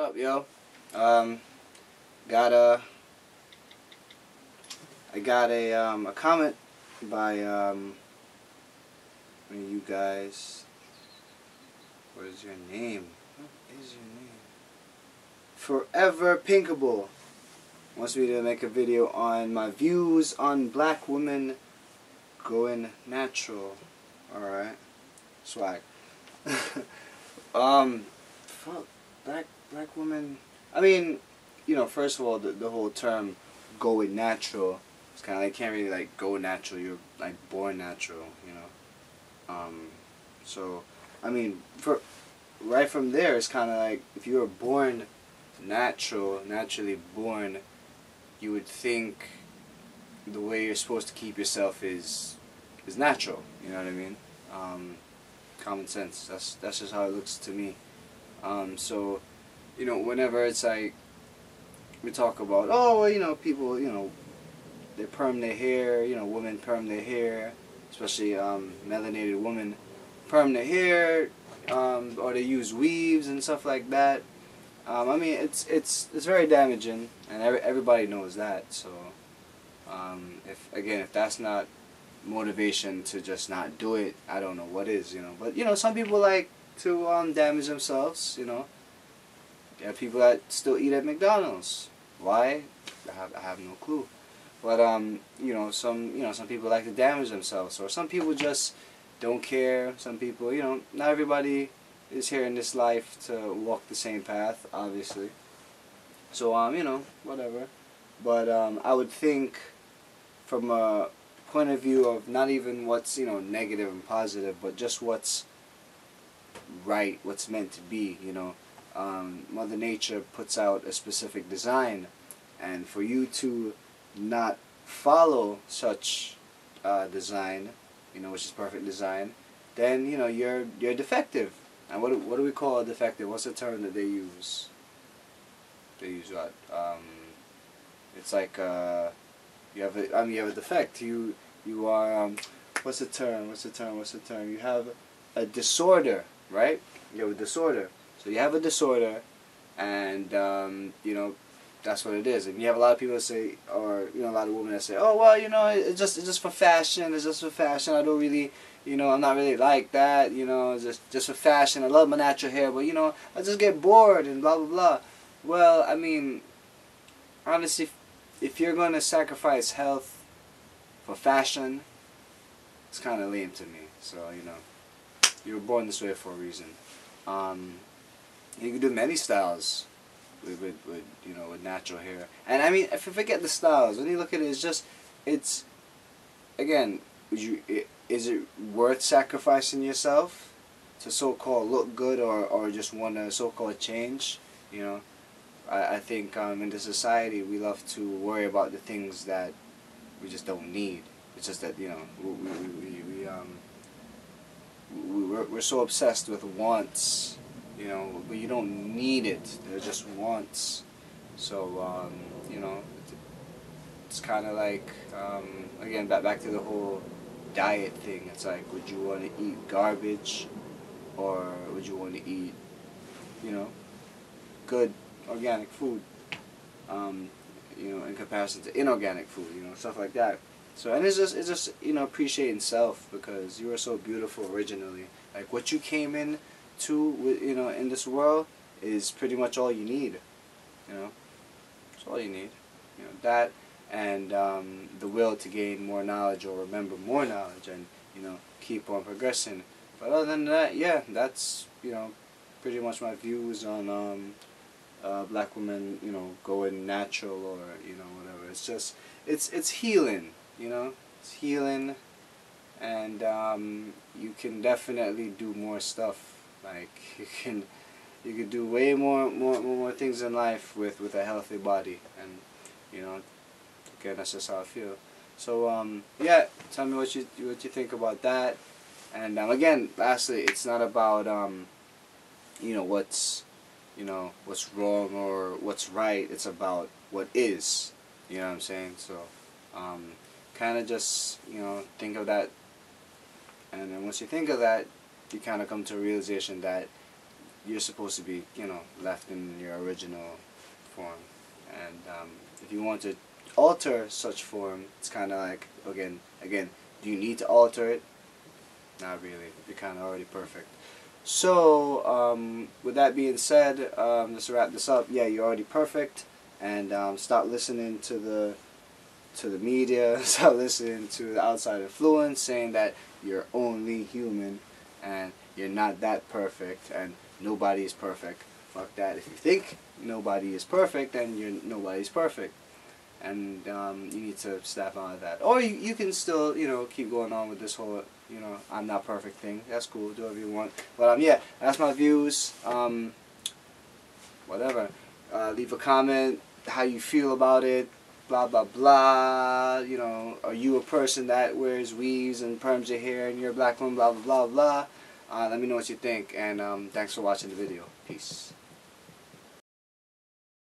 up, yo? Um, got a I got a comment by one of you guys. What is your name? What is your name? Forever Pinkable wants me to make a video on my views on black women going natural. Alright. Swag. Fuck, black women. I mean, you know, first of all, the whole term going natural, it's kind of like, can't really like go natural, you're like born natural, you know. So I mean, right from there, it's kind of like, if you were born natural, naturally born, you would think the way you're supposed to keep yourself is natural, you know what I mean? Common sense, that's just how it looks to me. So, you know, whenever it's like, we talk about, oh, well, you know, people, you know, they perm their hair, you know, women perm their hair, especially melanated women perm their hair, or they use weaves and stuff like that. I mean, it's very damaging, and everybody knows that. So, if that's not motivation to just not do it, I don't know what is, you know. But you know, some people like to damage themselves, you know. There are people that still eat at McDonald's. Why? I have no clue. But you know, some people like to damage themselves, or some people just don't care. Some people, you know, not everybody is here in this life to walk the same path, obviously. So you know, whatever. But I would think, from a point of view of not even what's, you know, negative and positive, but just what's right, what's meant to be, you know. Mother Nature puts out a specific design, and for you to not follow such design, you know, which is perfect design, then, you know, you're defective. And what do we call a defective? What's the term that they use? They use what? It's like you have a defect. You are what's the term? You have a disorder, right? You have a disorder. So you have a disorder, and you know, that's what it is. And you have a lot of people that say, or you know, a lot of women that say, oh well, you know, it's just for fashion. It's just for fashion. I don't really, you know, I'm not really like that. You know, it's just for fashion. I love my natural hair, but you know, I just get bored and blah blah blah. Well, I mean, honestly, if you're going to sacrifice health for fashion, it's kind of lame to me. So you know, you were born this way for a reason. You can do many styles with you know, with natural hair. And I mean, if you forget the styles, when you look at it, it's again, is it worth sacrificing yourself to so-called look good, or just want to so-called change? You know, I think in this society we love to worry about the things that we just don't need. It's just that, you know, we're so obsessed with wants, you know, but you don't need it. They're just wants. So you know, it's kind of like again, back to the whole diet thing. It's like, would you want to eat garbage, or would you want to eat, you know, good organic food? You know, in comparison to inorganic food, you know, stuff like that. So, and it's just you know, appreciating self, because you are so beautiful originally. Like, what you came in to, you know, in this world is pretty much all you need. You know, it's all you need. You know, that, and the will to gain more knowledge, or remember more knowledge, and you know, keep on progressing. But other than that, yeah, that's, you know, pretty much my views on black women, you know, going natural, or you know, whatever. It's just, it's healing. You know, it's healing, and you can definitely do more stuff. Like, you can do way more things in life with a healthy body, and you know, again, that's just how I feel. So yeah, tell me what you think about that. And again, lastly, it's not about you know, what's wrong or what's right. It's about what is. You know what I'm saying? So kind of just, you know, think of that, and then once you think of that, you kind of come to a realization that you're supposed to be, you know, left in your original form. And if you want to alter such form, it's kind of like, again, do you need to alter it? Not really. You're kind of already perfect. So, with that being said, just to wrap this up, yeah, you're already perfect, and stop listening to the media, stop listening to the outside influence saying that you're only human and you're not that perfect and nobody is perfect. Fuck that. If you think nobody is perfect, then nobody's perfect. And you need to snap out of that. Or you can still, you know, keep going on with this whole, you know, I'm not perfect thing. That's cool. Do whatever you want. But yeah, that's my views. Whatever. Leave a comment how you feel about it. Blah blah blah. You know, are you a person that wears weaves and perms your hair and you're a black woman? Blah blah blah blah. Let me know what you think. And thanks for watching the video. Peace.